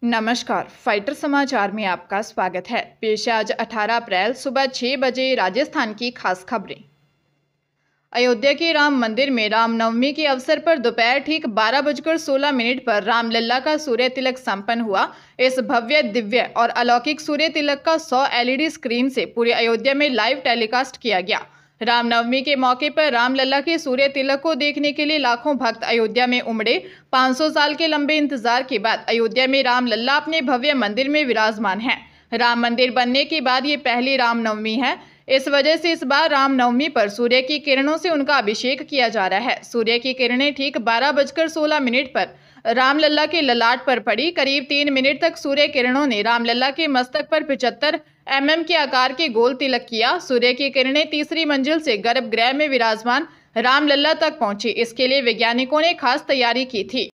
नमस्कार, फाइटर समाचार में आपका स्वागत है। पेश है आज 18 अप्रैल सुबह 6 बजे राजस्थान की खास खबरें। अयोध्या के राम मंदिर में रामनवमी के अवसर पर दोपहर ठीक 12:16 पर रामलला का सूर्य तिलक संपन्न हुआ। इस भव्य, दिव्य और अलौकिक सूर्य तिलक का 100 LED स्क्रीन से पूरे अयोध्या में लाइव टेलीकास्ट किया गया। रामनवमी के मौके पर रामलला के सूर्य तिलक को देखने के लिए लाखों भक्त अयोध्या में उमड़े। 500 साल के लंबे इंतजार के बाद अयोध्या में रामलला अपने भव्य मंदिर में विराजमान हैं। राम मंदिर बनने के बाद ये पहली रामनवमी है। इस वजह से इस बार रामनवमी पर सूर्य की किरणों से उनका अभिषेक किया जा रहा है। सूर्य की किरणें ठीक 12:16 पर रामलला के ललाट पर पड़ी। करीब 3 मिनट तक सूर्य किरणों ने रामलला के मस्तक पर 75 mm के आकार के गोल तिलक किया। सूर्य की किरणें तीसरी मंजिल से गर्भगृह में विराजमान रामलला तक पहुंची। इसके लिए वैज्ञानिकों ने खास तैयारी की थी।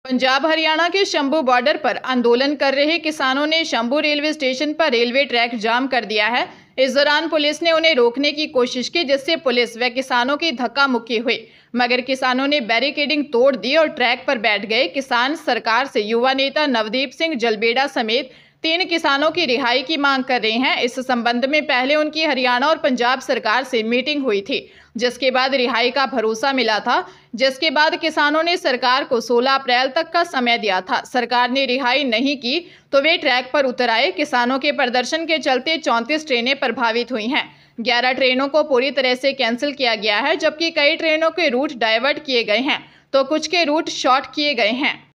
पंजाब हरियाणा के शंभू बॉर्डर पर आंदोलन कर रहे किसानों ने शंभू रेलवे स्टेशन पर रेलवे ट्रैक जाम कर दिया है। इस दौरान पुलिस ने उन्हें रोकने की कोशिश की, जिससे पुलिस व किसानों की धक्का मुक्की हुई, मगर किसानों ने बैरिकेडिंग तोड़ दी और ट्रैक पर बैठ गए। किसान सरकार से युवा नेता नवदीप सिंह जलबेड़ा समेत 3 किसानों की रिहाई की मांग कर रहे हैं। इस संबंध में पहले उनकी हरियाणा और पंजाब सरकार से मीटिंग हुई थी, जिसके बाद रिहाई का भरोसा मिला था, जिसके बाद किसानों ने सरकार को 16 अप्रैल तक का समय दिया था। सरकार ने रिहाई नहीं की तो वे ट्रैक पर उतर आए। किसानों के प्रदर्शन के चलते 34 ट्रेनें प्रभावित हुई हैं। 11 ट्रेनों को पूरी तरह से कैंसिल किया गया है, जबकि कई ट्रेनों के रूट डाइवर्ट किए गए हैं तो कुछ के रूट शॉर्ट किए गए हैं।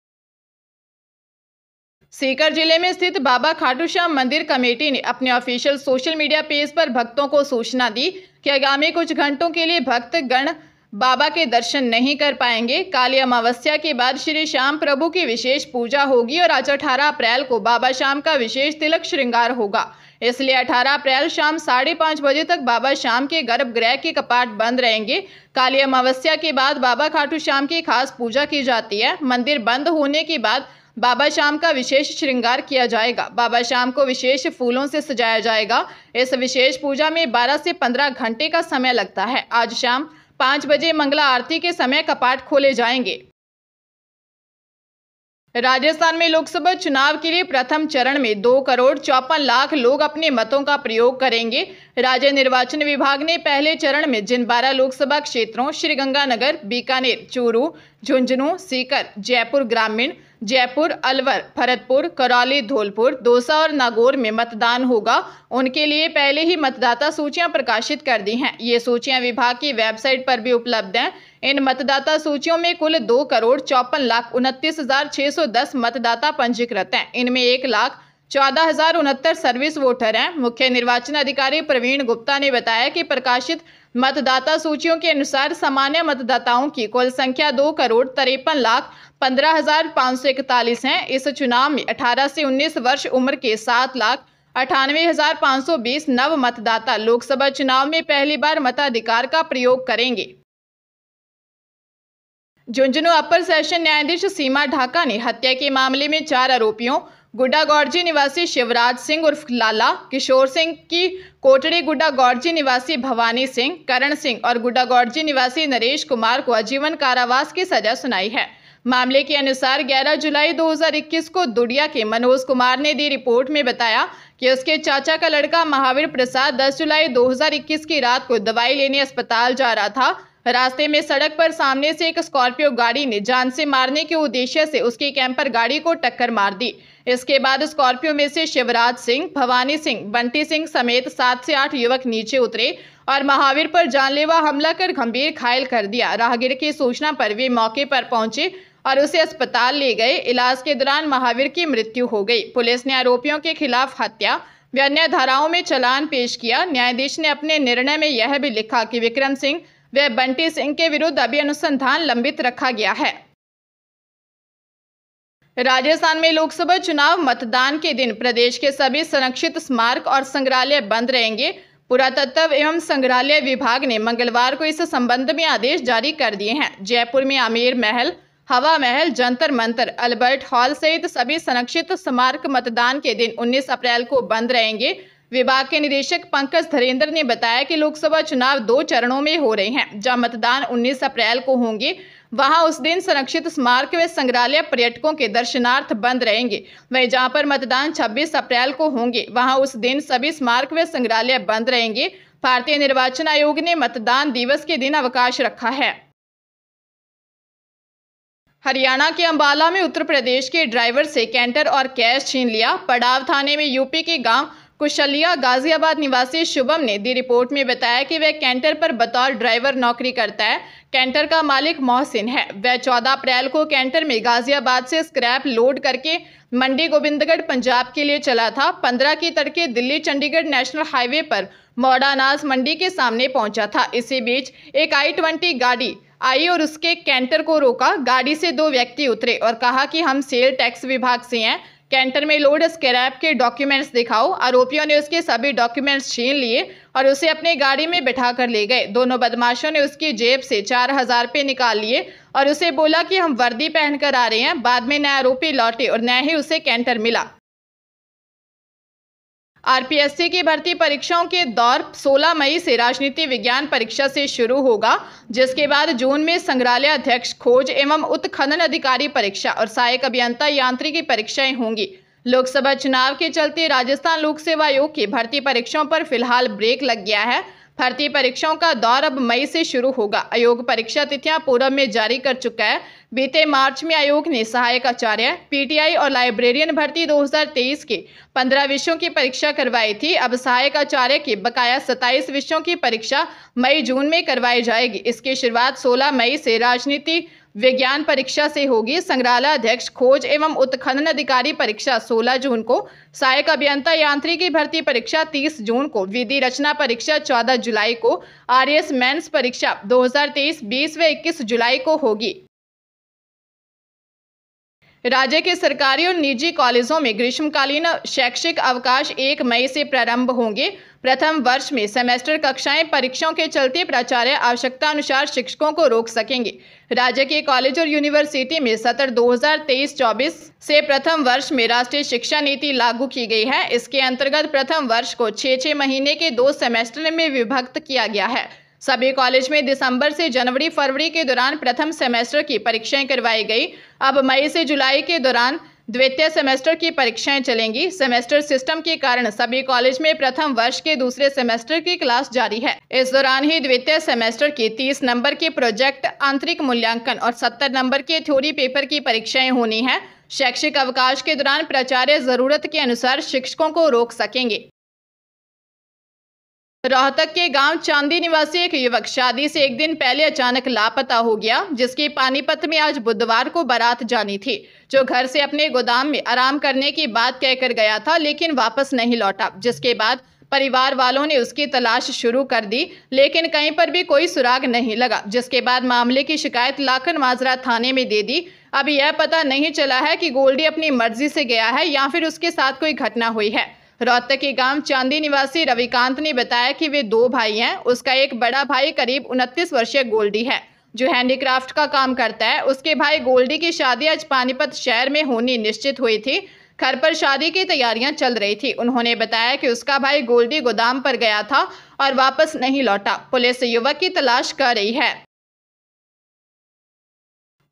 सीकर जिले में स्थित बाबा खाटू श्याम मंदिर कमेटी ने अपने ऑफिशियल सोशल मीडिया पेज पर भक्तों को सूचना दी कि आगामी कुछ घंटों के लिए भक्तगण बाबा के दर्शन नहीं कर पाएंगे। काली अमावस्या के बाद श्री श्याम प्रभु की विशेष पूजा होगी और आज 18 अप्रैल को बाबा श्याम का विशेष तिलक श्रृंगार होगा। इसलिए 18 अप्रैल शाम 5:30 बजे तक बाबा श्याम के गर्भगृह के कपाट बंद रहेंगे। काली अमावस्या के बाद बाबा खाटू श्याम की खास पूजा की जाती है। मंदिर बंद होने के बाद बाबा श्याम का विशेष श्रृंगार किया जाएगा। बाबा श्याम को विशेष फूलों से सजाया जाएगा। इस विशेष पूजा में 12 से 15 घंटे का समय लगता है। आज शाम 5 बजे मंगला आरती के समय कपाट खोले जाएंगे। राजस्थान में लोकसभा चुनाव के लिए प्रथम चरण में 2,54,00,000 लोग अपने मतों का प्रयोग करेंगे। राज्य निर्वाचन विभाग ने पहले चरण में जिन 12 लोकसभा क्षेत्रों श्रीगंगानगर, बीकानेर, चूरू, झुंझुनू, सीकर, जयपुर ग्रामीण, जयपुर, अलवर, भरतपुर, करौली, धौलपुर, दौसा और नागौर में मतदान होगा, उनके लिए पहले ही मतदाता सूचियां प्रकाशित कर दी हैं। ये सूचियां विभाग की वेबसाइट पर भी उपलब्ध हैं। इन मतदाता सूचियों में कुल 2,54,29,610 मतदाता पंजीकृत हैं। इनमें 1,14,069 सर्विस वोटर हैं। मुख्य निर्वाचन अधिकारी प्रवीण गुप्ता ने बताया कि प्रकाशित मतदाता सूचियों के अनुसार सामान्य मतदाताओं की कुल संख्या 2,53,15,541 है। इस चुनाव में 18 से 19 वर्ष उम्र के 7,98,520 नव मतदाता लोकसभा चुनाव में पहली बार मताधिकार का प्रयोग करेंगे। झुंझुनू अपर सेशन न्यायाधीश सीमा ढाका ने हत्या के मामले में 4 आरोपियों गुड्डा गौरजी निवासी शिवराज सिंह उर्फ लाला, किशोर सिंह की कोटड़ी गुड्डा गौरजी निवासी भवानी सिंह, करण सिंह और गुड्डा गौरजी निवासी नरेश कुमार को आजीवन कारावास की सजा सुनाई है। मामले के अनुसार 11 जुलाई 2021 को दुडिया के मनोज कुमार ने दी रिपोर्ट में बताया कि उसके चाचा का लड़का महावीर प्रसाद 10 जुलाई 2021 की रात को दवाई लेने अस्पताल जा रहा था। रास्ते में सड़क पर सामने से एक स्कॉर्पियो गाड़ी ने जान से मारने के उद्देश्य से उसकी कैंपर गाड़ी को टक्कर मार दी। इसके बाद स्कॉर्पियो में से शिवराज सिंह, भवानी सिंह, बंटी सिंह समेत 7 से 8 युवक नीचे उतरे और महावीर पर जानलेवा हमला कर गंभीर घायल कर दिया। राहगीर की सूचना पर वे मौके पर पहुंचे और उसे अस्पताल ले गए। इलाज के दौरान महावीर की मृत्यु हो गई। पुलिस ने आरोपियों के खिलाफ हत्या व अन्य धाराओं में चालान पेश किया। न्यायाधीश ने अपने निर्णय में यह भी लिखा कि विक्रम सिंह व बंटी सिंह के विरुद्ध अभी अनुसंधान लंबित रखा गया है। राजस्थान में लोकसभा चुनाव मतदान के दिन प्रदेश के सभी संरक्षित स्मारक और संग्रहालय बंद रहेंगे। पुरातत्व एवं संग्रहालय विभाग ने मंगलवार को इस संबंध में आदेश जारी कर दिए हैं। जयपुर में आमेर महल, हवा महल, जंतर मंतर, अल्बर्ट हॉल सहित सभी संरक्षित स्मारक मतदान के दिन 19 अप्रैल को बंद रहेंगे। विभाग के निदेशक पंकज धरेंद्र ने बताया कि लोकसभा चुनाव 2 चरणों में हो रहे हैं, जहां मतदान 19 अप्रैल को होंगे। वहां उस दिन संरक्षित स्मारक व संग्रहालय पर्यटकों के दर्शनार्थ बंद रहेंगे। वहीं जहां पर मतदान 26 अप्रैल को होंगे, वहां उस दिन सभी स्मारक व संग्रहालय बंद रहेंगे। भारतीय निर्वाचन आयोग ने मतदान दिवस के दिन अवकाश रखा है। हरियाणा के अंबाला में उत्तर प्रदेश के ड्राइवर से कैंटर और कैश छीन लिया। पड़ाव थाने में यूपी के गांव कुशलिया गाजियाबाद निवासी शुभम ने दी रिपोर्ट में बताया कि वह कैंटर पर बतौर ड्राइवर नौकरी करता है। कैंटर का मालिक मोहसिन है। वह 14 अप्रैल को कैंटर में गाजियाबाद से स्क्रैप लोड करके मंडी गोविंदगढ़ पंजाब के लिए चला था। 15 की तड़के दिल्ली चंडीगढ़ नेशनल हाईवे पर मौड़ा अनाज मंडी के सामने पहुंचा था। इसी बीच एक I-20 गाड़ी आई और उसके कैंटर को रोका। गाड़ी से 2 व्यक्ति उतरे और कहा कि हम सेल टैक्स विभाग से हैं, कैंटर में लोड स्क्रैप के डॉक्यूमेंट्स दिखाओ। आरोपियों ने उसके सभी डॉक्यूमेंट्स छीन लिए और उसे अपनी गाड़ी में बिठा कर ले गए। दोनों बदमाशों ने उसकी जेब से 4000 रुपये निकाल लिए और उसे बोला कि हम वर्दी पहनकर आ रहे हैं। बाद में न आरोपी लौटे और न ही उसे कैंटर मिला। आरपीएससी की भर्ती परीक्षाओं के दौर 16 मई से राजनीति विज्ञान परीक्षा से शुरू होगा, जिसके बाद जून में संग्रहालय अध्यक्ष खोज एवं उत्खनन अधिकारी परीक्षा और सहायक अभियंता यांत्रिकी परीक्षाएं होंगी। लोकसभा चुनाव के चलते राजस्थान लोक सेवा आयोग की भर्ती परीक्षाओं पर फिलहाल ब्रेक लग गया है। भर्ती परीक्षाओं का दौर अब मई से शुरू होगा। आयोग परीक्षा तिथियां पूर्व में जारी कर चुका है। बीते मार्च में आयोग ने सहायक आचार्य, पीटीआई और लाइब्रेरियन भर्ती 2023 के 15 विषयों की परीक्षा करवाई थी। अब सहायक आचार्य के बकाया 27 विषयों की परीक्षा मई-जून में करवाई जाएगी। इसकी शुरुआत 16 मई से राजनीति विज्ञान परीक्षा से होगी। संग्रहालय अध्यक्ष खोज एवं उत्खनन अधिकारी परीक्षा 16 जून को, सहायक अभियंता यांत्रिकी भर्ती परीक्षा 30 जून को, विधि रचना परीक्षा 14 जुलाई को, आरएस मेंस परीक्षा 2023 20 व 21 जुलाई को होगी। राज्य के सरकारी और निजी कॉलेजों में ग्रीष्मकालीन शैक्षिक अवकाश 1 मई से प्रारंभ होंगे। प्रथम वर्ष में सेमेस्टर कक्षाएं परीक्षाओं के चलते प्राचार्य आवश्यकता अनुसार शिक्षकों को रोक सकेंगे। राज्य के कॉलेज और यूनिवर्सिटी में सत्र 2023-24 से प्रथम वर्ष में राष्ट्रीय शिक्षा नीति लागू की गई है। इसके अंतर्गत प्रथम वर्ष को 6-6 महीने के 2 सेमेस्टर में विभक्त किया गया है। सभी कॉलेज में दिसंबर से जनवरी-फरवरी के दौरान प्रथम सेमेस्टर की परीक्षाएं करवाई गई। अब मई से जुलाई के दौरान द्वितीय सेमेस्टर की परीक्षाएं चलेंगी। सेमेस्टर सिस्टम के कारण सभी कॉलेज में प्रथम वर्ष के दूसरे सेमेस्टर की क्लास जारी है। इस दौरान ही द्वितीय सेमेस्टर की 30 नंबर के प्रोजेक्ट आंतरिक मूल्यांकन और 70 नंबर के थ्योरी पेपर की परीक्षाएं होनी है। शैक्षिक अवकाश के दौरान प्राचार्य जरूरत के अनुसार शिक्षकों को रोक सकेंगे। रोहतक के गांव चांदी निवासी एक युवक शादी से एक दिन पहले अचानक लापता हो गया, जिसकी पानीपत में आज बुधवार को बारात जानी थी, जो घर से अपने गोदाम में आराम करने की बात कहकर गया था, लेकिन वापस नहीं लौटा। जिसके बाद परिवार वालों ने उसकी तलाश शुरू कर दी, लेकिन कहीं पर भी कोई सुराग नहीं लगा। जिसके बाद मामले की शिकायत लाखन माजरा थाने में दे दी। अब यह पता नहीं चला है कि गोल्डी अपनी मर्जी से गया है या फिर उसके साथ कोई घटना हुई है। रोहतक के गांव चांदी निवासी रविकांत ने बताया कि वे 2 भाई हैं। उसका एक बड़ा भाई करीब 29 वर्षीय गोल्डी है, जो हैंडीक्राफ्ट का काम करता है। उसके भाई गोल्डी की शादी आज पानीपत शहर में होनी निश्चित हुई थी। घर पर शादी की तैयारियां चल रही थी। उन्होंने बताया कि उसका भाई गोल्डी गोदाम पर गया था और वापस नहीं लौटा। पुलिस युवक की तलाश कर रही है।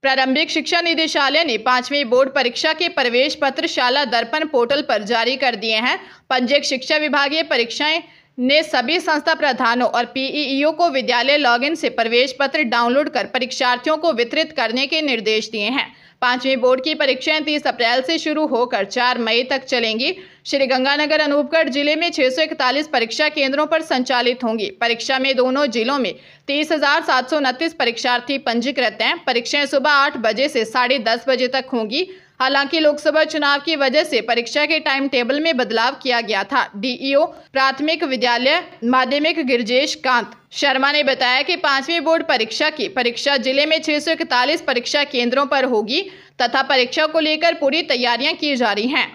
प्रारंभिक शिक्षा निदेशालय ने 5वीं बोर्ड परीक्षा के प्रवेश पत्र शाला दर्पण पोर्टल पर जारी कर दिए हैं। पंजीयक शिक्षा विभागीय परीक्षाएं ने सभी संस्था प्रधानों और पीईओ को विद्यालय लॉगिन से प्रवेश पत्र डाउनलोड कर परीक्षार्थियों को वितरित करने के निर्देश दिए हैं। 5वीं बोर्ड की परीक्षाएं 30 अप्रैल से शुरू होकर 4 मई तक चलेंगी। श्रीगंगानगर अनूपगढ़ जिले में 641 परीक्षा केंद्रों पर संचालित होंगी। परीक्षा में दोनों जिलों में 30,729 परीक्षार्थी पंजीकृत हैं। परीक्षाएं सुबह 8 बजे से 10:30 बजे तक होंगी। हालांकि लोकसभा चुनाव की वजह से परीक्षा के टाइम टेबल में बदलाव किया गया था। डीईओ प्राथमिक विद्यालय माध्यमिक गिरजेश कांत शर्मा ने बताया कि 5वीं बोर्ड परीक्षा की परीक्षा जिले में 641 परीक्षा केंद्रों पर होगी तथा परीक्षा को लेकर पूरी तैयारियां की जा रही हैं।